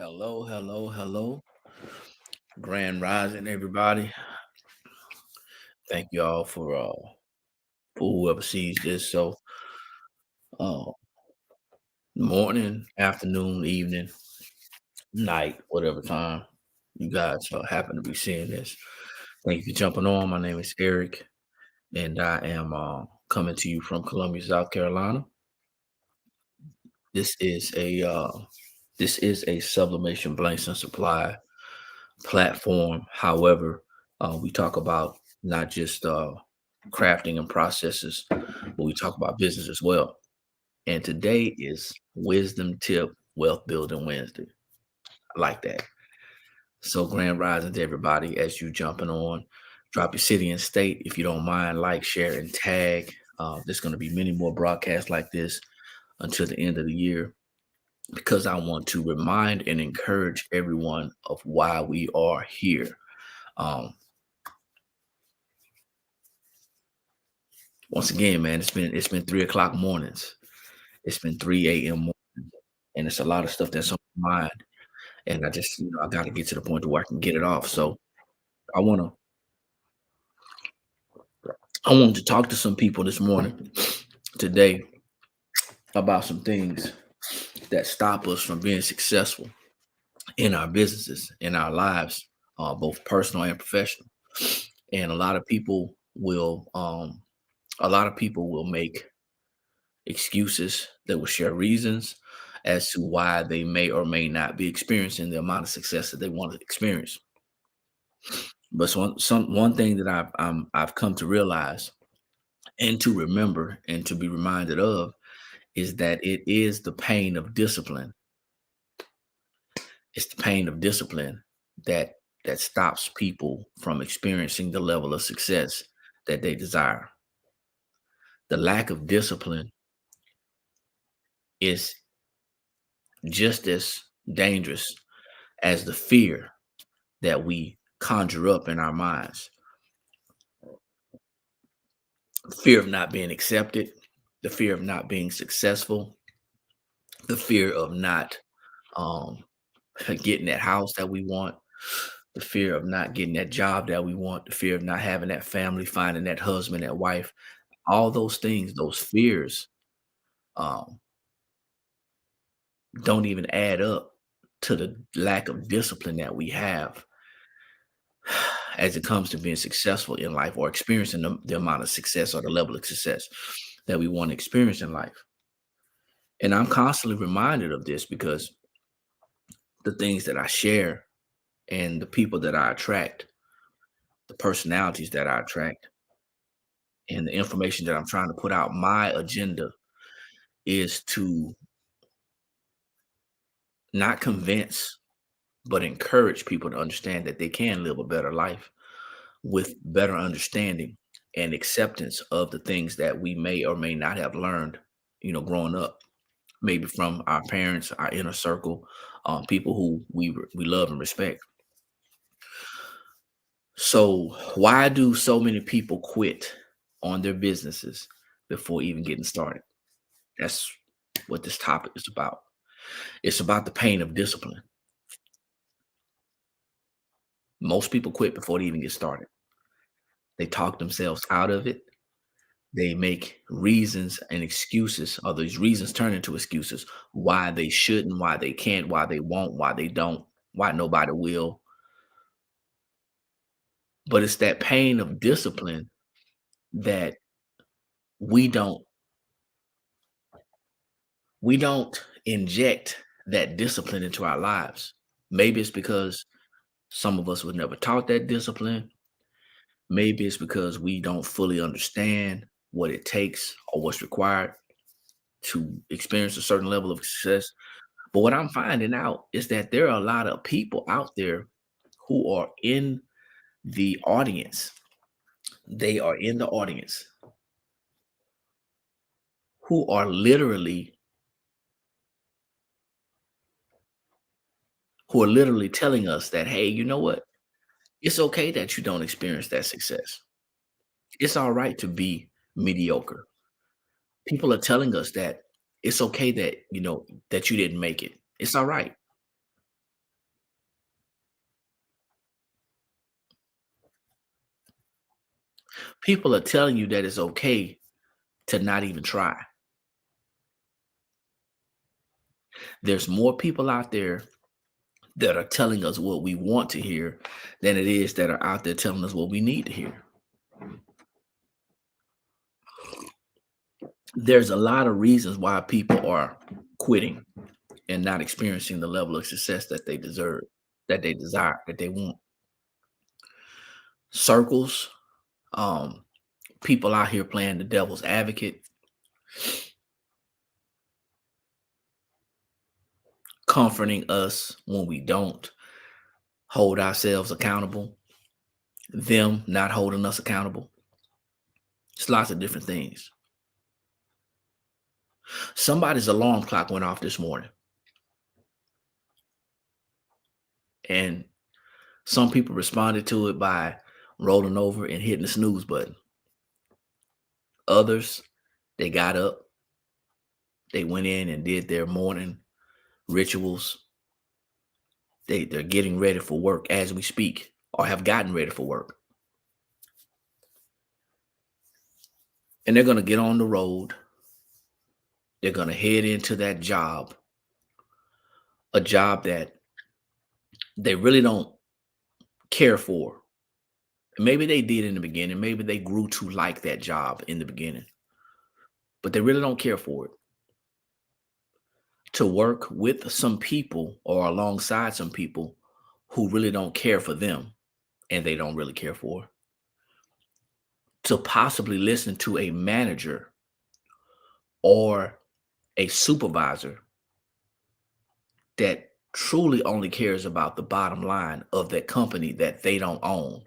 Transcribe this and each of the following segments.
Hello, hello, hello. Grand Rising, everybody. Thank you all for whoever sees this. Uh, morning, afternoon, evening, night, whatever time you guys happen to be seeing this. Thank you for jumping on. My name is Eric, and I am coming to you from Columbia, South Carolina. This is a uh, this is a sublimation blanks and supply platform. However, we talk about not just crafting and processes, but we talk about business as well. And today is Wisdom Tip Wealth Building Wednesday. I like that. So, grand rising to everybody as you jumping on. Drop your city and state if you don't mind. Like, share, and tag. There's going to be many more broadcasts like this until the end of the year because I want to remind and encourage everyone of why we are here. Um, Once again, man, it's been 3 o'clock mornings. It's been 3 a.m. And it's a lot of stuff that's on my mind. And I got to get to the point where I can get it off. So I wanna I wanted to talk to some people this morning, today, about some things that stop us from being successful in our businesses, in our lives, both personal and professional. And a lot of people will make excuses, that will share reasons as to why they may or may not be experiencing the amount of success that they want to experience. But one thing that I've come to realize and to remember and to be reminded of is that it is the pain of discipline. It's the pain of discipline that stops people from experiencing the level of success that they desire. The lack of discipline is just as dangerous as the fear that we conjure up in our minds. Fear of not being accepted, the fear of not being successful, the fear of not um, getting that house that we want, the fear of not getting that job that we want, the fear of not having that family, finding that husband, that wife, all those things, those fears um, don't even add up to the lack of discipline that we have as it comes to being successful in life or experiencing the amount of success or the level of success that we want to experience in life. And I'm constantly reminded of this because the things that I share and the people that I attract, the personalities that I attract, and the information that I'm trying to put out, my agenda is to not convince, but encourage people to understand that they can live a better life with better understanding and acceptance of the things that we may or may not have learned, growing up, maybe from our parents, our inner circle, people who we love and respect. So, why do so many people quit on their businesses before even getting started? That's what this topic is about. It's about the pain of discipline. Most people quit before they even get started. They talk themselves out of it. They make reasons and excuses, or these reasons turn into excuses why they shouldn't, why they can't, why they won't, why they don't, why nobody will. But it's that pain of discipline that we don't we don't inject that discipline into our lives. Maybe it's because some of us was never taught that discipline. Maybe it's because we don't fully understand what it takes or what's required to experience a certain level of success. But what I'm finding out is that there are a lot of people out there who are in the audience. They are in the audience who are literally telling us that, hey, you know what? It's okay that you don't experience that success. It's all right to be mediocre. People are telling us that it's okay that, that you didn't make it. It's all right. People are telling you that it's okay to not even try. There's more people out there that are telling us what we want to hear than it is that are out there telling us what we need to hear. There's a lot of reasons why people are quitting and not experiencing the level of success that they deserve, that they desire, that they want. Circles, um, people out here playing the devil's advocate, comforting us when we don't hold ourselves accountable, them not holding us accountable. It's lots of different things. Somebody's alarm clock went off this morning, and some people responded to it by rolling over and hitting the snooze button. Others, they got up, they went in and did their morning rituals. They're getting ready for work as we speak, or have gotten ready for work. And they're going to get on the road. They're going to head into that job, a job that they really don't care for. Maybe they did in the beginning. Maybe they grew to like that job in the beginning, but they really don't care for it. To work with some people or alongside some people who really don't care for them and they don't really care for. To possibly listen to a manager or a supervisor that truly only cares about the bottom line of that company that they don't own.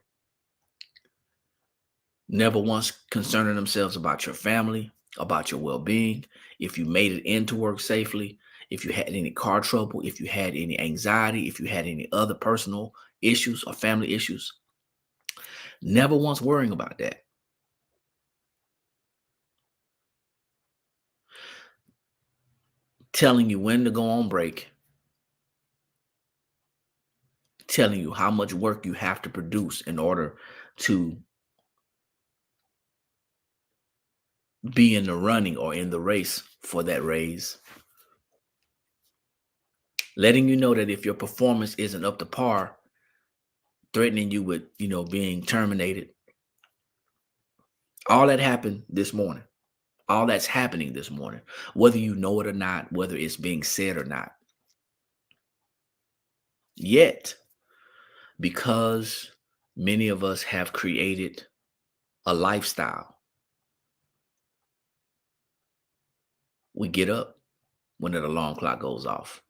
Never once concerning themselves about your family, about your well-being, if you made it into work safely, if you had any car trouble, if you had any anxiety, if you had any other personal issues or family issues. Never once worrying about that. Telling you when to go on break, telling you how much work you have to produce in order to be in the running or in the race for that raise. Letting you know that if your performance isn't up to par, threatening you with, being terminated. All that happened this morning. All that's happening this morning, whether you know it or not, whether it's being said or not. Yet, because many of us have created a lifestyle, we get up when that alarm clock goes off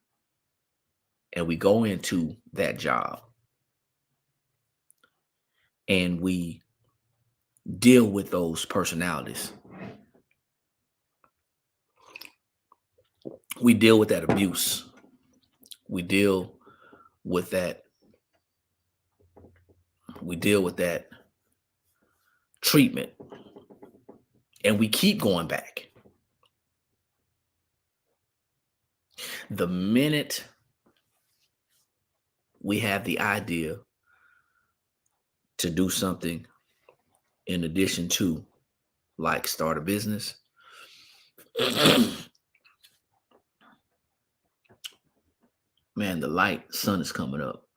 and we go into that job and we deal with those personalities. We deal with that abuse. We deal with that treatment, and we keep going back. The minute we have the idea to do something in addition to, like, start a business, man, the sun is coming up.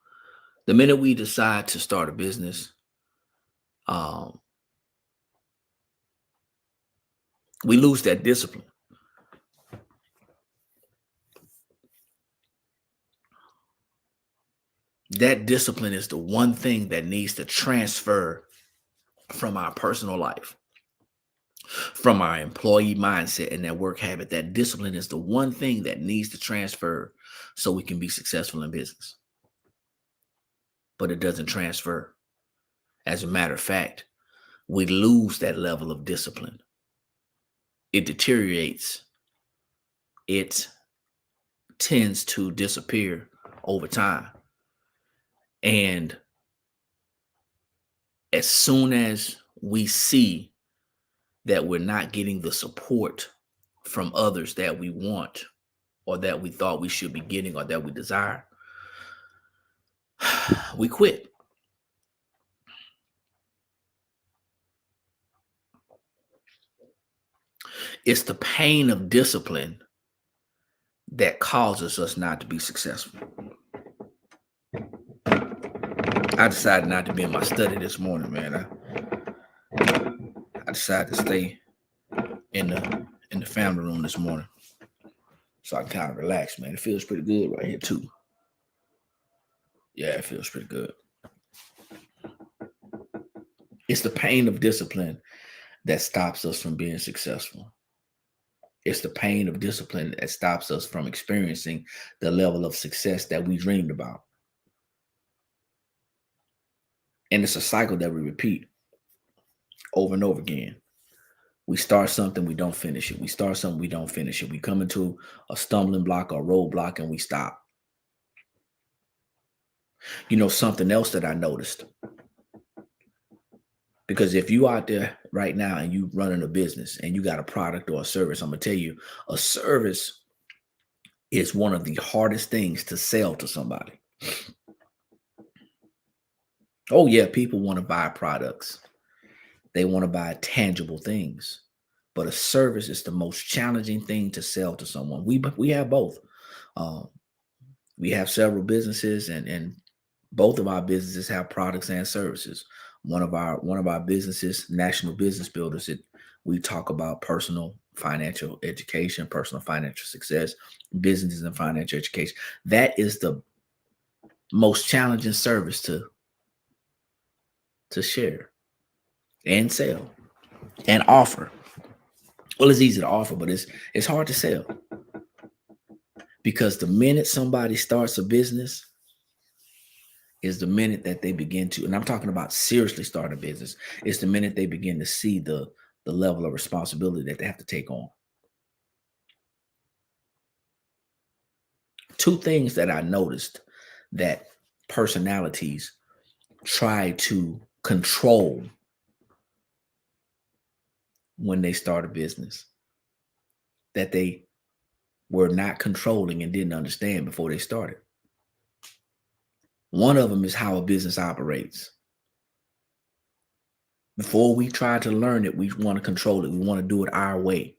The minute we decide to start a business, we lose that discipline. That discipline is the one thing that needs to transfer from our personal life, from our employee mindset and that work habit. That discipline is the one thing that needs to transfer so we can be successful in business. But it doesn't transfer. As a matter of fact, we lose that level of discipline. It deteriorates. It tends to disappear over time. And as soon as we see that we're not getting the support from others that we want or that we thought we should be getting or that we desire, we quit. It's the pain of discipline that causes us not to be successful. I decided not to be in my study this morning, man. I decided to stay in the family room this morning, so I can kind of relax, man. It feels pretty good right here too. Yeah, it feels pretty good. It's the pain of discipline that stops us from being successful. It's the pain of discipline that stops us from experiencing the level of success that we dreamed about. And it's a cycle that we repeat over and over again. We start something, we don't finish it. We start something, we don't finish it. We come into a stumbling block or a roadblock and we stop. You know, something else that I noticed, because if you out there right now and you running a business and you got a product or a service, I'm going to tell you, a service is one of the hardest things to sell to somebody. Oh yeah, people want to buy products. They want to buy tangible things. But a service is the most challenging thing to sell to someone. We have both. We have several businesses, and both of our businesses have products and services. One of our businesses, National Business Builders, we talk about personal financial education, personal financial success, business and financial education. That is the most challenging service to share and sell and offer. Well, it's easy to offer, but it's hard to sell, because the minute somebody starts a business is the minute that they begin to, and I'm talking about seriously start a business, it's the minute they begin to see the level of responsibility that they have to take on. Two things that I noticed that personalities try to control when they start a business that they were not controlling and didn't understand before they started. One of them is how a business operates. Before we try to learn it, we want to control it. We want to do it our way.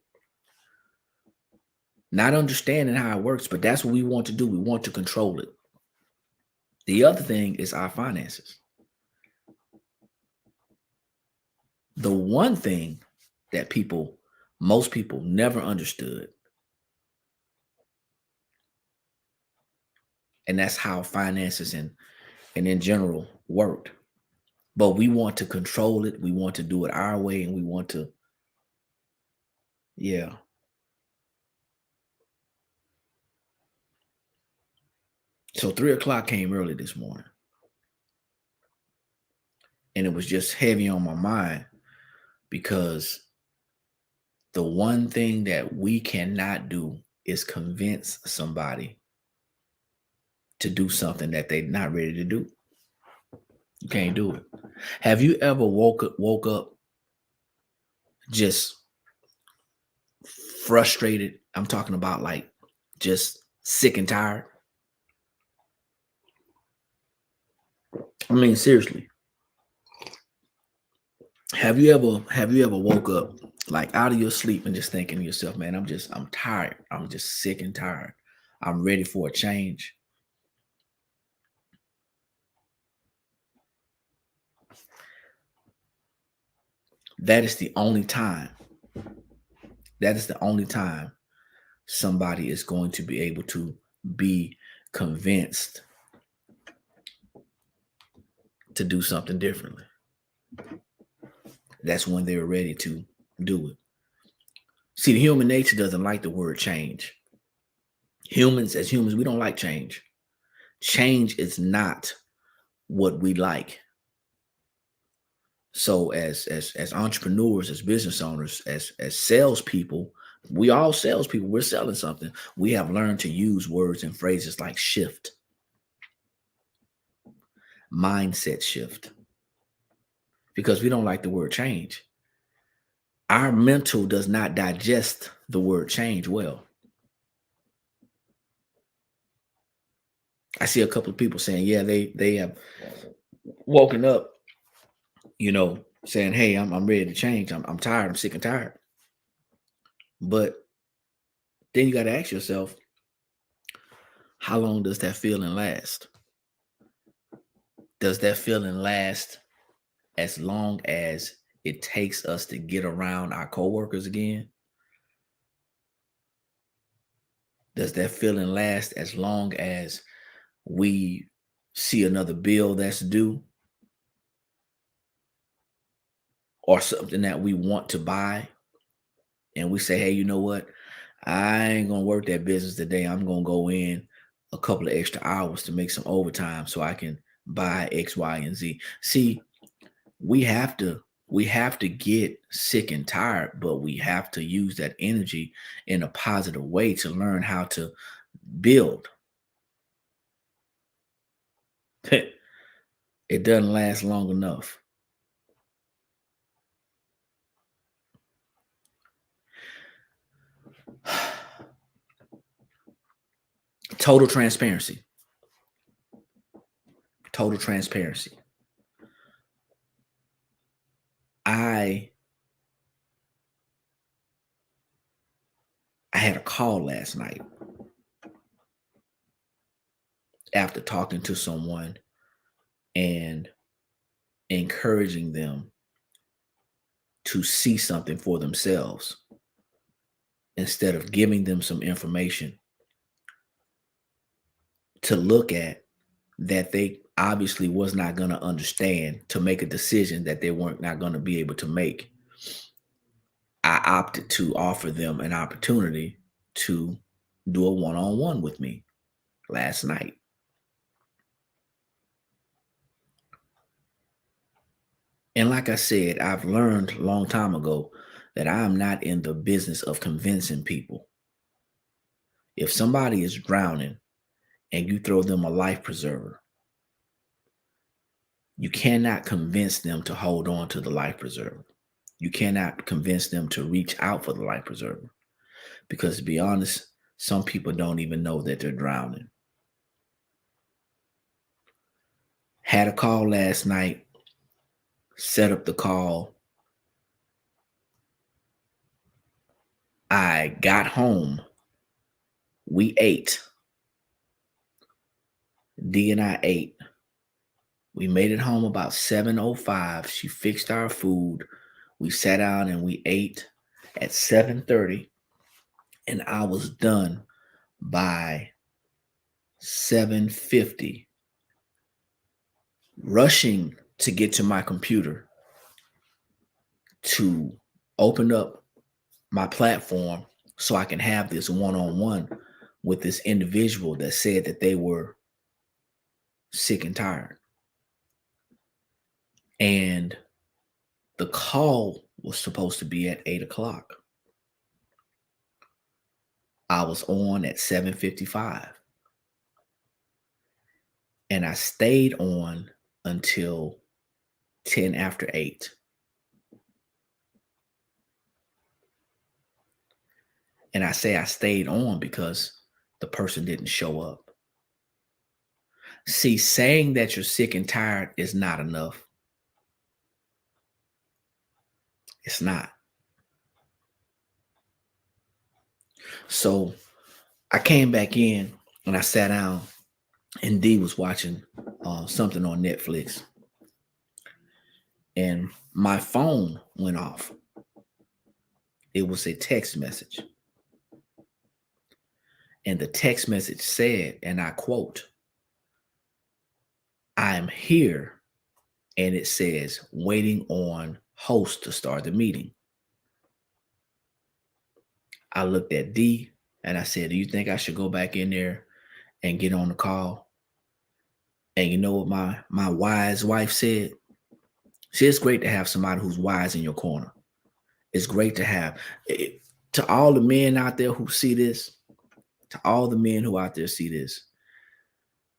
Not understanding how it works, but that's what we want to do. We want to control it. The other thing is our finances. The one thing that most people never understood, and that's how finances and in general worked. But we want to control it. We want to do it our way, and we want to, yeah. So 3:00 came early this morning, and it was just heavy on my mind, because the one thing that we cannot do is convince somebody to do something that they're not ready to do. You can't do it. Have you ever woke up just frustrated? I'm talking about like just sick and tired. I mean, seriously. Have you ever woke up like out of your sleep and just thinking to yourself, man, I'm tired. I'm just sick and tired. I'm ready for a change. That is the only time somebody is going to be able to be convinced to do something differently. That's when they're ready to do it. See, the human nature doesn't like the word change. As humans, we don't like change. Change is not what we like. So as entrepreneurs, as business owners, as salespeople, we all salespeople, we're selling something. We have learned to use words and phrases like shift, mindset shift, because we don't like the word change. Our mental does not digest the word change well. I see a couple of people saying, yeah, they have woken up, saying, hey, I'm ready to change. I'm tired. I'm sick and tired. But then you got to ask yourself, how long does that feeling last? Does that feeling last as long as it takes us to get around our coworkers again? Does that feeling last as long as we see another bill that's due or something that we want to buy and we say, hey, you know what? I ain't going to work that business today. I'm going to go in a couple of extra hours to make some overtime so I can buy X, Y, and Z. See, we have to get sick and tired, but we have to use that energy in a positive way to learn how to build. It doesn't last long enough. Total transparency. Total transparency. I had a call last night after talking to someone and encouraging them to see something for themselves instead of giving them some information to look at that they obviously was not going to understand to make a decision that they weren't not going to be able to make. I opted to offer them an opportunity to do a one-on-one with me last night. And like I said, I've learned a long time ago that I'm not in the business of convincing people. If somebody is drowning and you throw them a life preserver, you cannot convince them to hold on to the life preserver. You cannot convince them to reach out for the life preserver. Because to be honest, some people don't even know that they're drowning. Had a call last night, set up the call. I got home. We ate. D and I ate. We made it home about 7:05. She fixed our food. We sat down and we ate at 7:30. And I was done by 7:50. Rushing to get to my computer to open up my platform so I can have this one-on-one with this individual that said that they were sick and tired. And the call was supposed to be at 8 o'clock. I was on at 7:55. And I stayed on until 10 after 8. And I say I stayed on because the person didn't show up. See, saying that you're sick and tired is not enough. It's not. So I came back in and I sat down and Dee was watching something on Netflix. And my phone went off. It was a text message. And the text message said, and I quote, "I'm here," and it says, "waiting on host to start the meeting." I looked at D and I said, "Do you think I should go back in there and get on the call?" And you know what my wise wife said? See, it's great to have somebody who's wise in your corner. It's great to have. To all the men out there who see this, to all the men who out there see this,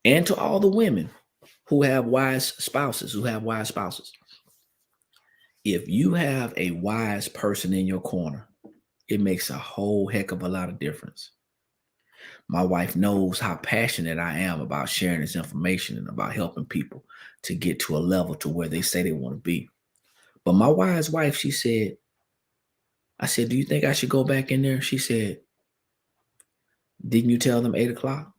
and to all the women who have wise spouses, if you have a wise person in your corner, it makes a whole heck of a lot of difference. My wife knows how passionate I am about sharing this information and about helping people to get to a level to where they say they want to be. But my wise wife, she said, I said, do you think I should go back in there? She said, didn't you tell them 8 o'clock?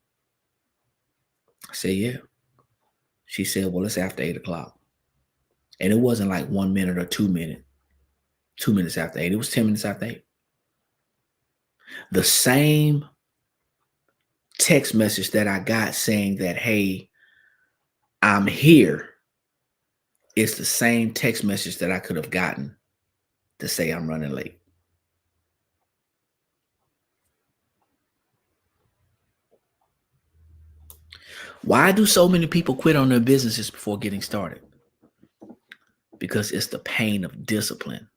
I said, yeah. She said, well, it's after 8 o'clock. And it wasn't like 1 minute or 2 minutes, 2 minutes after 8. It was 10 minutes after 8. The same text message that I got saying that, hey, I'm here, is the same text message that I could have gotten to say I'm running late. Why do so many people quit on their businesses before getting started? Because it's the pain of discipline.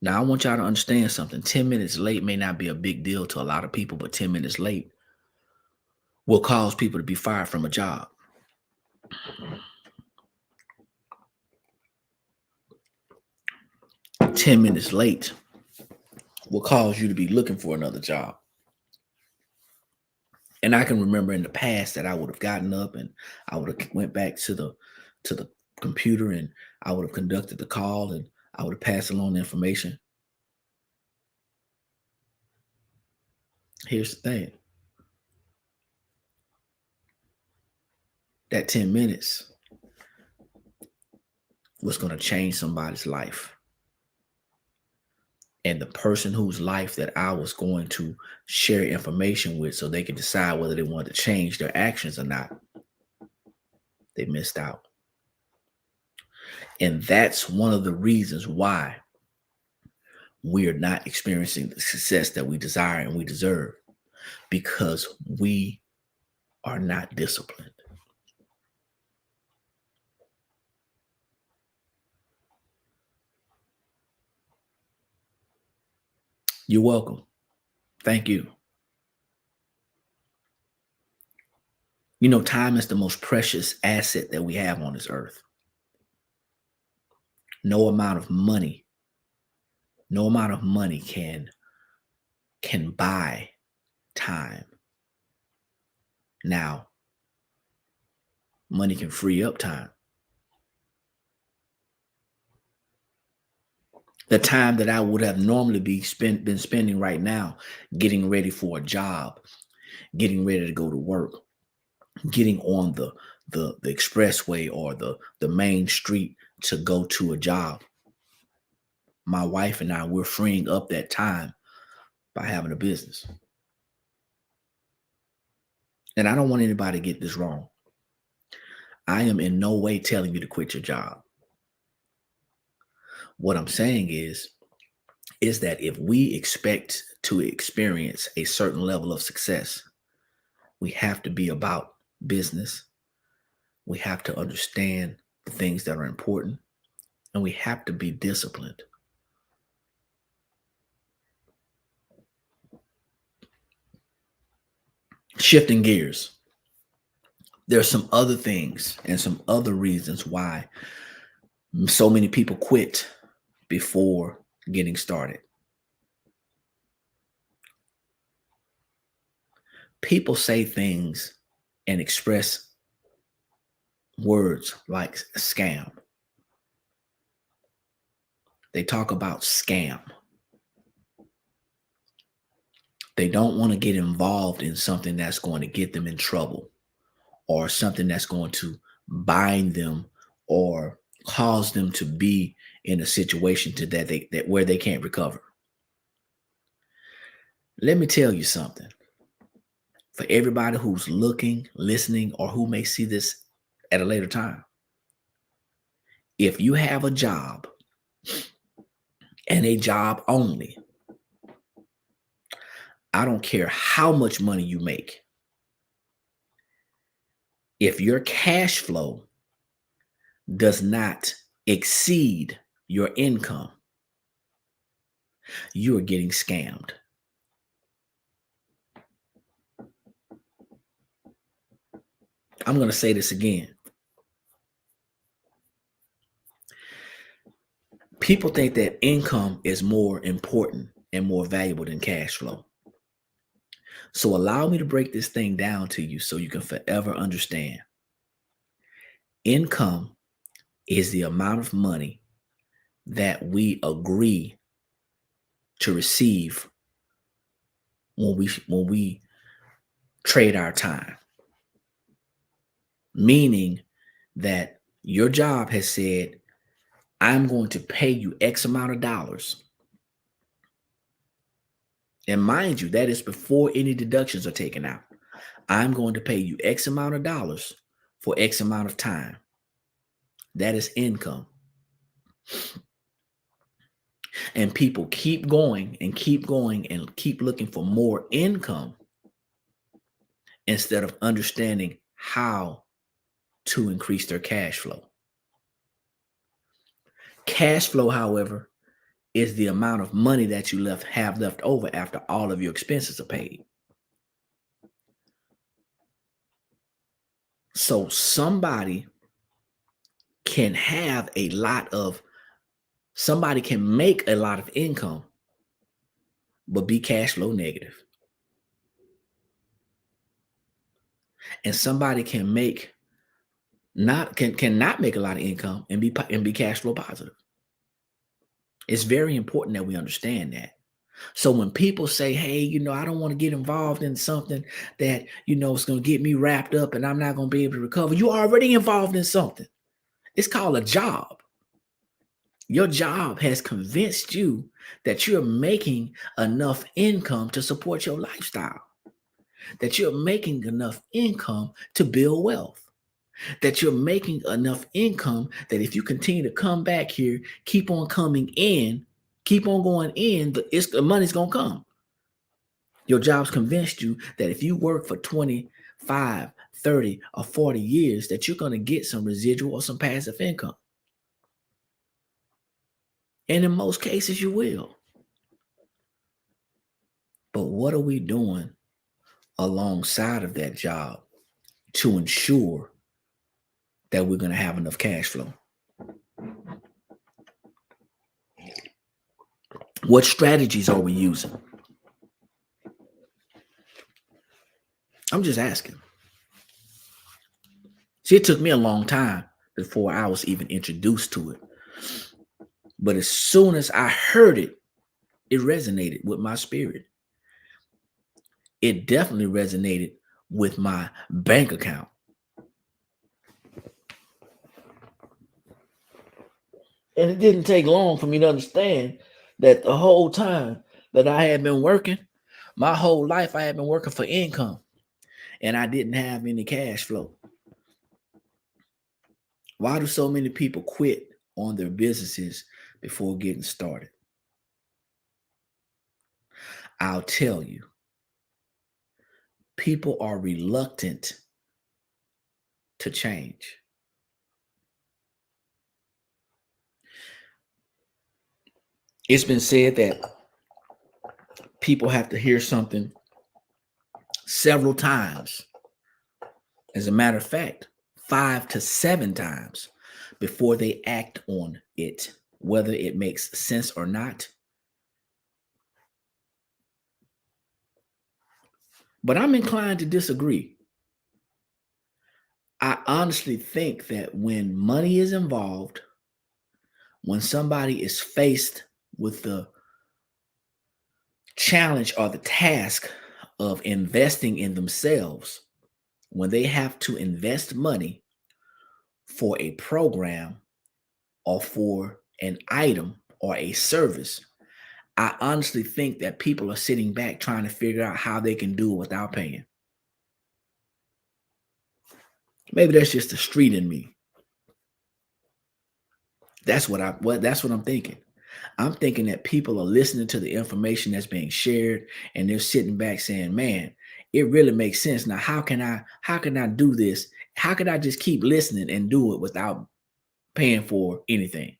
Now, I want y'all to understand something. 10 minutes late may not be a big deal to a lot of people, but 10 minutes late will cause people to be fired from a job. "10 minutes late will cause you to be looking for another job." And I can remember in the past that I would have gotten up and I would have went back to the computer and I would have conducted the call and I would have passed along the information. Here's the thing. That 10 minutes was going to change somebody's life. And the person whose life that I was going to share information with so they could decide whether they wanted to change their actions or not, they missed out. And that's one of the reasons why we are not experiencing the success that we desire and we deserve, because we are not disciplined. You're welcome. Thank you. You know, time is the most precious asset that we have on this earth. No amount of money can buy time. Now, money can free up time. The time that I would have normally been spending right now getting ready for a job, getting ready to go to work, getting on the expressway or the main street to go to a job. My wife and I, we're freeing up that time by having a business. And I don't want anybody to get this wrong. I am in no way telling you to quit your job. What I'm saying is that if we expect to experience a certain level of success, we have to be about business. We have to understand the things that are important, and we have to be disciplined. Shifting gears, there's some other things and some other reasons why so many people quit before getting started. People say things and express words like scam. They talk about scam. They don't want to get involved in something that's going to get them in trouble or something that's going to bind them or cause them to be in a situation that where they can't recover. Let me tell you something. For everybody who's looking, listening, or who may see this at a later time, if you have a job and a job only, I don't care how much money you make. If your cash flow does not exceed your income, you are getting scammed. I'm going to say this again. People think that income is more important and more valuable than cash flow. So allow me to break this thing down to you so you can forever understand. Income is the amount of money that we agree to receive when we trade our time. Meaning that your job has said, I'm going to pay you X amount of dollars. And mind you, that is before any deductions are taken out. I'm going to pay you X amount of dollars for X amount of time. That is income. And people keep going and keep going and keep looking for more income instead of understanding how to increase their cash flow. Cash flow, however, is the amount of money that you have left over after all of your expenses are paid. So somebody can make a lot of income, but be cash flow negative. And somebody cannot make a lot of income and be cash flow positive. It's very important that we understand that. So when people say, hey, I don't want to get involved in something that, it's going to get me wrapped up and I'm not going to be able to recover. You're already involved in something. It's called a job. Your job has convinced you that you're making enough income to support your lifestyle, that you're making enough income to build wealth, that you're making enough income that if you continue to come back here, keep on coming in, keep on going in, the money's going to come. Your job's convinced you that if you work for 25, 30, or 40 years, that you're going to get some residual or some passive income. And in most cases, you will. But what are we doing alongside of that job to ensure that we're going to have enough cash flow? What strategies are we using? I'm just asking. See, it took me a long time before I was even introduced to it. But as soon as I heard it, it resonated with my spirit. It definitely resonated with my bank account. And it didn't take long for me to understand that the whole time that I had been working, my whole life I had been working for income, and I didn't have any cash flow. Why do so many people quit on their businesses before getting started? I'll tell you. People are reluctant to change. It's been said that people have to hear something several times. As a matter of fact, 5 to 7 times before they act on it, whether it makes sense or not. But I'm inclined to disagree. I honestly think that when money is involved, when somebody is faced with the challenge or the task of investing in themselves, when they have to invest money for a program or for an item or a service, I honestly think that people are sitting back trying to figure out how they can do it without paying. Maybe that's just the street in me. That's what I'm thinking. I'm thinking that people are listening to the information that's being shared and they're sitting back saying, man, it really makes sense. Now, how can I do this? How can I just keep listening and do it without paying for anything?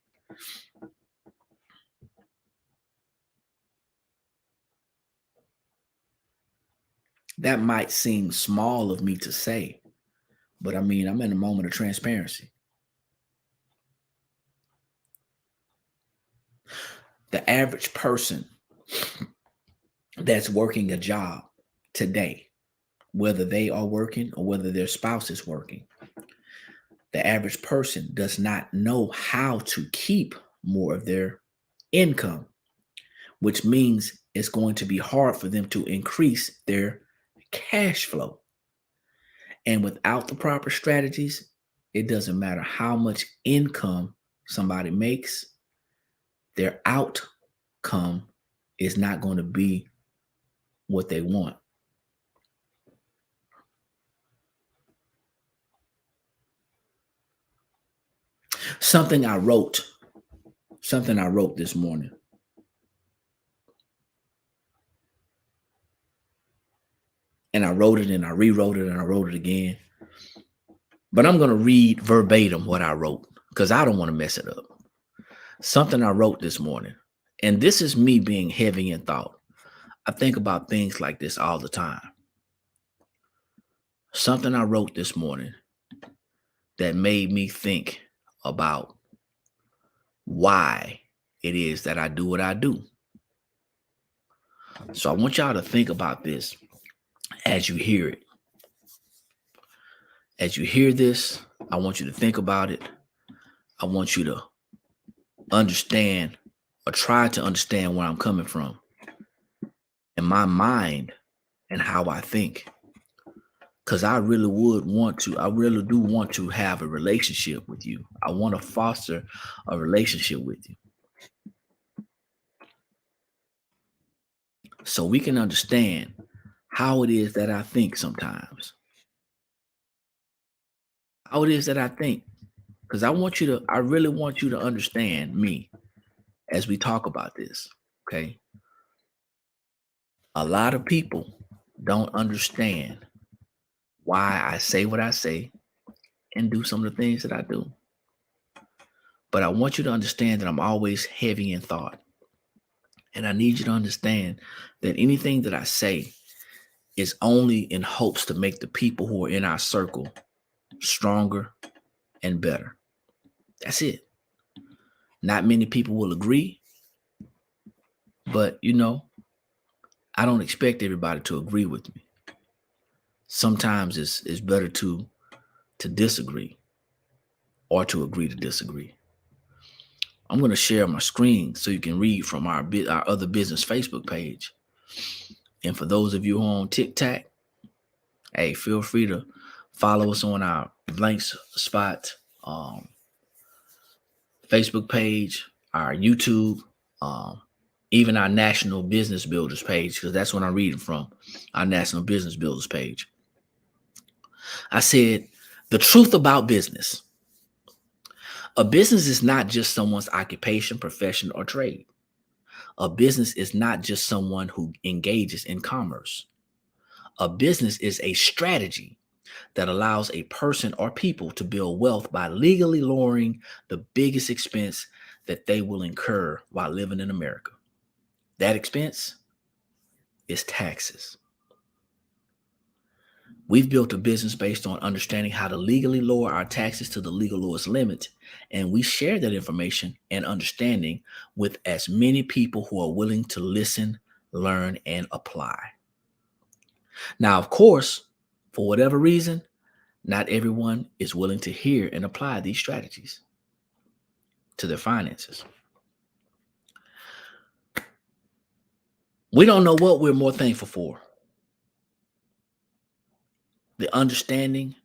That might seem small of me to say, but I mean, I'm in a moment of transparency. The average person that's working a job today, whether they are working or whether their spouse is working, the average person does not know how to keep more of their income, which means it's going to be hard for them to increase their cash flow. And without the proper strategies, it doesn't matter how much income somebody makes, their outcome is not going to be what they want. Something I wrote this morning. And I wrote it and I rewrote it and I wrote it again. But I'm going to read verbatim what I wrote because I don't want to mess it up. Something I wrote this morning. And this is me being heavy in thought. I think about things like this all the time. Something I wrote this morning that made me think about why it is that I do what I do. So I want y'all to think about this as you hear it. As you hear this, I want you to think about it. I want you to understand or try to understand where I'm coming from in my mind and how I think. Because I really do want to have a relationship with you. I want to foster a relationship with you. So we can understand how it is that I think sometimes. How it is that I think. Because I really want you to understand me as we talk about this. Okay. A lot of people don't understand why I say what I say and do some of the things that I do. But I want you to understand that I'm always heavy in thought. And I need you to understand that anything that I say is only in hopes to make the people who are in our circle stronger and better. That's it. Not many people will agree, but I don't expect everybody to agree with me. Sometimes it's better to disagree or to agree to disagree. I'm going to share my screen so you can read from our other business Facebook page. And for those of you who are on TikTok, hey, feel free to follow us on our Blank Spot Facebook page, our YouTube, even our National Business Builders page, because that's what I'm reading from, our National Business Builders page. I said, the truth about business. A business is not just someone's occupation, profession, or trade. A business is not just someone who engages in commerce. A business is a strategy that allows a person or people to build wealth by legally lowering the biggest expense that they will incur while living in America. That expense is taxes. We've built a business based on understanding how to legally lower our taxes to the legal lowest limit, and we share that information and understanding with as many people who are willing to listen, learn, and apply. Now, of course, for whatever reason, not everyone is willing to hear and apply these strategies to their finances. We don't know what we're more thankful for. The understanding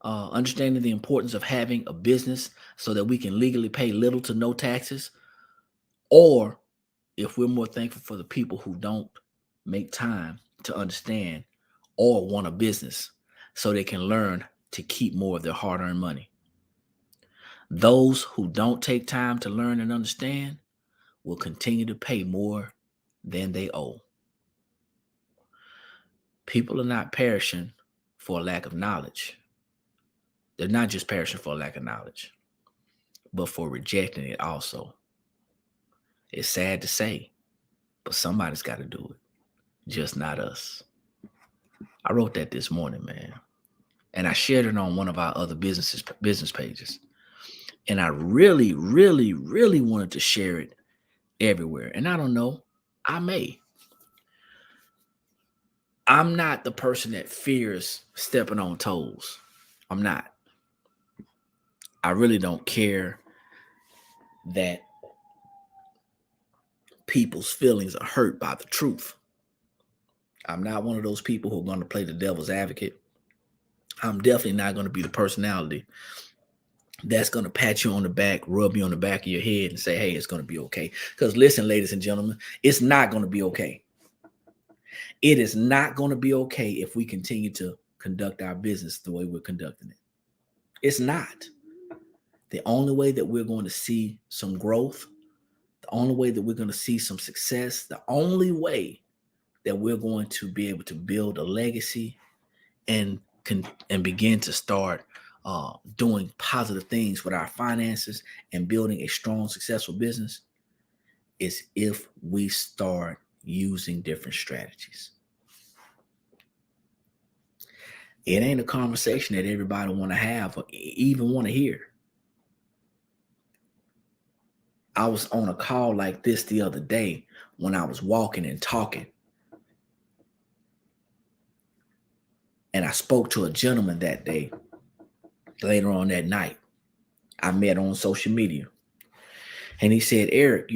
the importance of having a business so that we can legally pay little to no taxes, or if we're more thankful for the people who don't make time to understand or want a business so they can learn to keep more of their hard-earned money. Those who don't take time to learn and understand will continue to pay more than they owe. People are not perishing for a lack of knowledge. They're not just perishing for a lack of knowledge, but for rejecting it also. It's sad to say, but somebody's got to do it, just not us. I wrote that this morning, man. And I shared it on one of our other business pages. And I really, really, really wanted to share it everywhere. And I don't know, I may. I'm not the person that fears stepping on toes. I'm not. I really don't care that people's feelings are hurt by the truth. I'm not one of those people who are going to play the devil's advocate. I'm definitely not going to be the personality that's going to pat you on the back, rub you on the back of your head and say, hey, it's going to be okay. Because listen, ladies and gentlemen, it's not going to be okay. It is not going to be okay if we continue to conduct our business the way we're conducting it. It's not. The only way that we're going to see some growth, the only way that we're going to see some success, the only way that we're going to be able to build a legacy and begin to start doing positive things with our finances and building a strong, successful business is if we start using different strategies. It ain't a conversation that everybody want to have or even want to hear. I was on a call like this the other day when I was walking and talking. And I spoke to a gentleman that day, later on that night. I met on social media. And he said, Eric,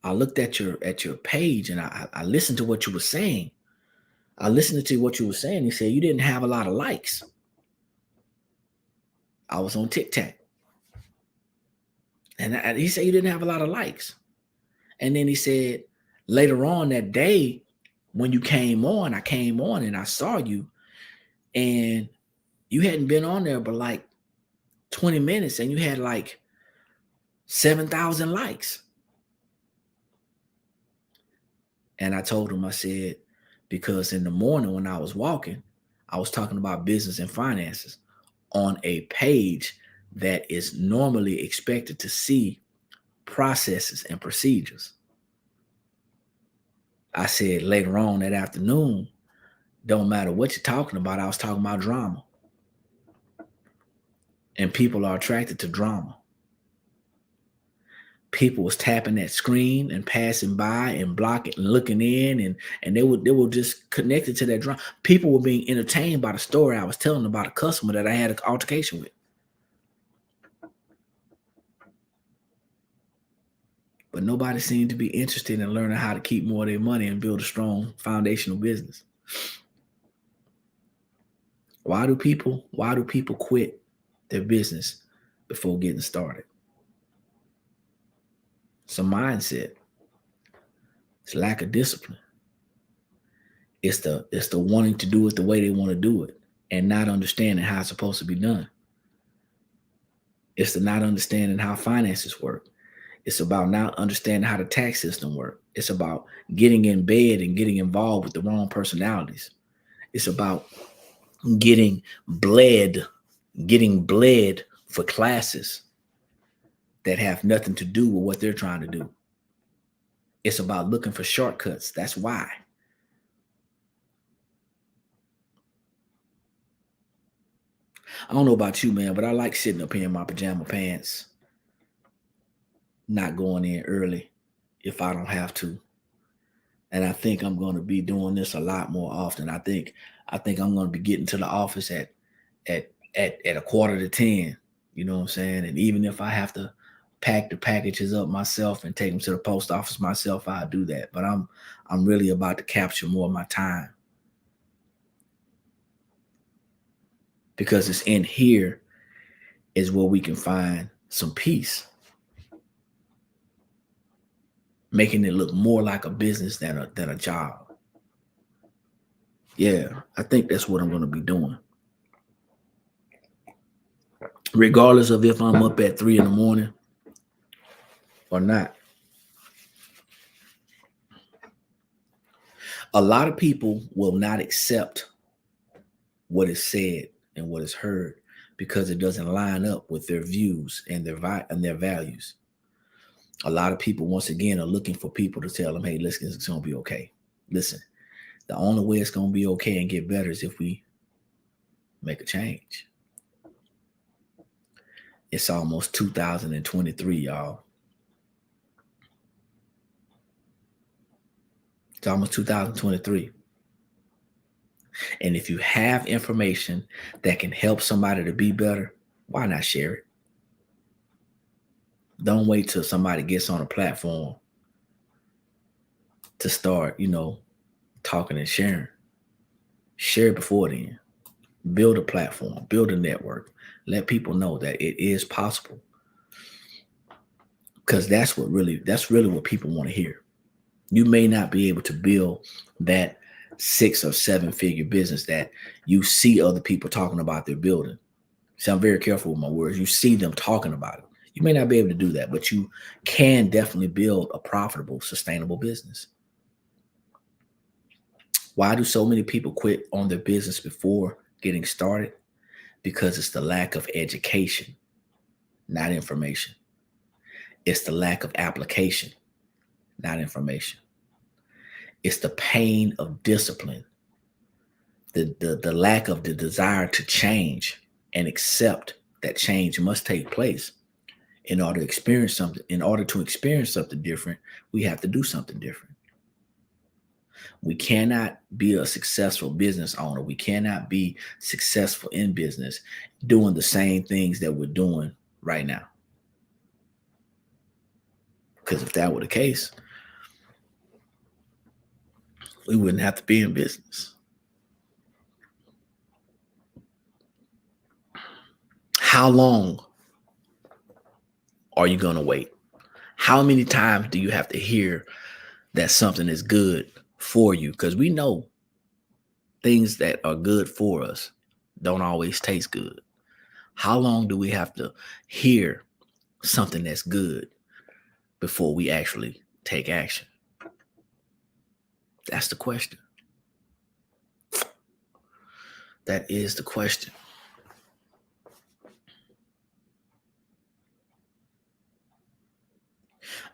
I looked at your page and I listened to what you were saying. I listened to what you were saying. He said, you didn't have a lot of likes. I was on TikTok. And he said, you didn't have a lot of likes. And then he said, later on that day, when you came on, I came on and I saw you. And you hadn't been on there but like 20 minutes and you had like 7,000 likes. And I told him, I said, because in the morning when I was walking, I was talking about business and finances on a page that is normally expected to see processes and procedures. I said later on that afternoon, don't matter what you're talking about, I was talking about drama. And people are attracted to drama. People was tapping that screen and passing by and blocking and looking in and they were just connected to that drama. People were being entertained by the story I was telling about a customer that I had an altercation with. But nobody seemed to be interested in learning how to keep more of their money and build a strong foundational business. Why do people quit their business before getting started? It's a mindset. It's lack of discipline. It's the wanting to do it the way they want to do it and not understanding how it's supposed to be done. It's the not understanding how finances work. It's about not understanding how the tax system works. It's about getting in bed and getting involved with the wrong personalities. It's about getting bled for classes that have nothing to do with what they're trying to do. It's about looking for shortcuts. That's why. I don't know about you, man, but I like sitting up here in my pajama pants, not going in early if I don't have to. And I think I'm going to be doing this a lot more often. I think I'm going to be getting to the office at 9:45. You know what I'm saying? And even if I have to pack the packages up myself and take them to the post office myself, I'll do that. But I'm really about to capture more of my time. Because it's in here is where we can find some peace. Making it look more like a business than a job. Yeah, I think that's what I'm going to be doing. Regardless of if I'm up at 3 a.m. or not. A lot of people will not accept what is said and what is heard because it doesn't line up with their views and their values. A lot of people, once again, are looking for people to tell them, hey, listen, it's going to be okay. Listen, the only way it's going to be okay and get better is if we make a change. It's almost 2023, y'all. It's almost 2023. And if you have information that can help somebody to be better, why not share it? Don't wait till somebody gets on a platform to start, talking and sharing. Share it before then. Build a platform, build a network. Let people know that it is possible. Because that's really what people want to hear. You may not be able to build that 6 or 7 figure business that you see other people talking about their building. See, I'm very careful with my words. You see them talking about it. You may not be able to do that, but you can definitely build a profitable, sustainable business. Why do so many people quit on their business before getting started? Because it's the lack of education, not information. It's the lack of application, not information. It's the pain of discipline, the lack of the desire to change and accept that change must take place. In order to experience something different, we have to do something different. We cannot be a successful business owner. We cannot be successful in business doing the same things that we're doing right now. Because if that were the case, we wouldn't have to be in business. How long are you going to wait? How many times do you have to hear that something is good for you? Because we know things that are good for us don't always taste good. How long do we have to hear something that's good before we actually take action? That's the question. That is the question.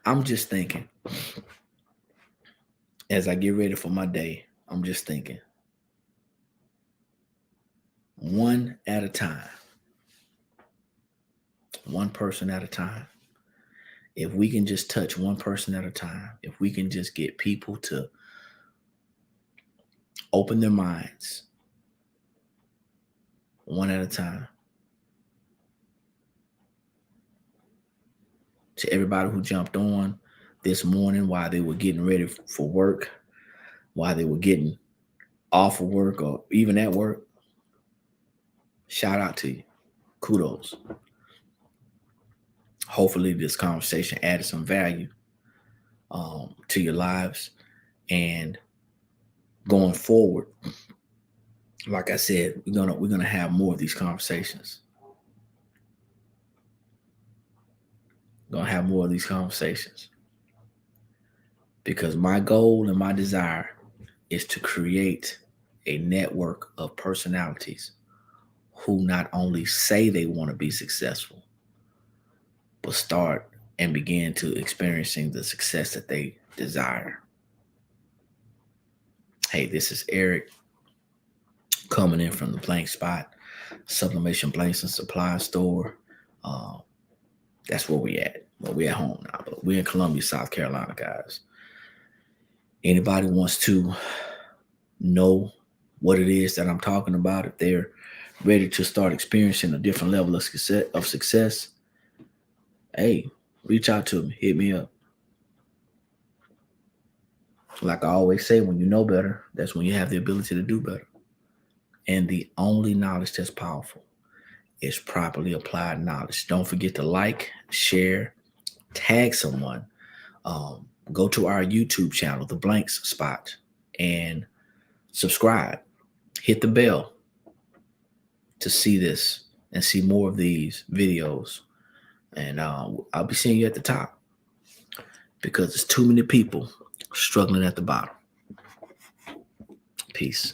I'm just thinking, as I get ready for my day, I'm just thinking, one at a time, one person at a time. If we can just touch one person at a time, if we can just get people to open their minds one at a time. To everybody who jumped on this morning while they were getting ready for work, while they were getting off of work or even at work, shout out to you. Kudos. Hopefully this conversation added some value to your lives. And going forward, like I said, we're gonna have more of these conversations. We're gonna have more of these conversations. Because my goal and my desire is to create a network of personalities who not only say they want to be successful, but start and begin to experiencing the success that they desire. Hey, this is Eric coming in from the Blank Spot, Sublimation Blanks and Supply Store. That's where we at. Well, we're at home now, but we're in Columbia, South Carolina, guys. Anybody wants to know what it is that I'm talking about, if they're ready to start experiencing a different level of success, hey, reach out to me. Hit me up. Like I always say, when you know better, that's when you have the ability to do better. And the only knowledge that's powerful is properly applied knowledge. Don't forget to like, share, tag someone. Go to our YouTube channel, The Blanks Spot, and subscribe. Hit the bell to see this and see more of these videos. And I'll be seeing you at the top because there's too many people struggling at the bottom. Peace.